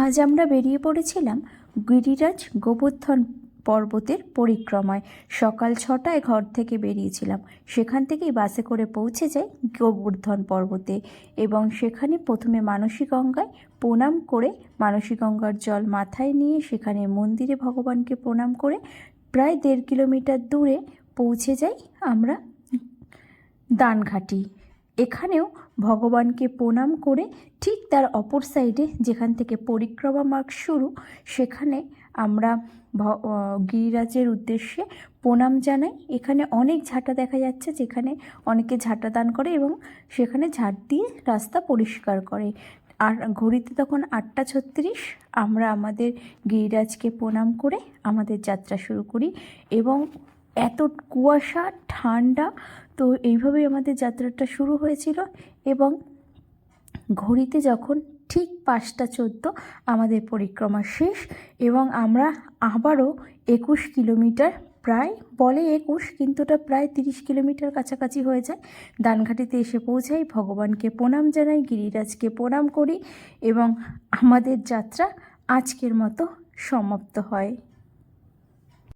আজ আমরা বেরিয়ে পড়েছিলাম গিরিরাজ গোবর্ধন পর্বতের পরিক্রমায়। সকাল 6টায় ঘর থেকে বেরিয়েছিলাম। সেখান থেকেই বাসে করে পৌঁছে যাই গোবর্ধন পর্বতে এবং সেখানে প্রথমে মানসী গঙ্গায় প্রণাম করে মানসী গঙ্গার জল মাথায় নিয়ে সেখানে মন্দিরে ভগবানকে প্রণাম করে প্রায় 1.5 কিলোমিটার দূরে পৌঁছে যাই আমরা দানঘাটি। এখানেও ভগবানকে প্রণাম করে ঠিক তার অপর সাইডে যেখান থেকে পরিক্রমা মার্গ শুরু, সেখানে আমরা গিরিরাজের উদ্দেশ্যে প্রণাম জানাই। এখানে অনেক ঝাঁটা দেখা যাচ্ছে, যেখানে অনেকে ঝাঁটা দান করে এবং সেখানে ঝাঁট দিয়ে রাস্তা পরিষ্কার করে। আর ঘড়িতে তখন 8টা 36। আমরা আমাদের গিরিরাজকে প্রণাম করে আমাদের যাত্রা শুরু করি এবং এত কুয়াশা ঠান্ডা, তো এইভাবেই আমাদের যাত্রাটা শুরু হয়েছিল এবং ঘড়িতে যখন ঠিক 5টা 14 আমাদের পরিক্রমা শেষ এবং আমরা আবারও 21 কিলোমিটার, প্রায় বলে 21 কিন্তু ওটা প্রায় 30 কিলোমিটার কাছাকাছি হয়ে যায়, দানঘাটিতে এসে পৌঁছাই। ভগবানকে প্রণাম জানাই, গিরিরাজকে প্রণাম করি এবং আমাদের যাত্রা আজকের মতো সমাপ্ত হয়।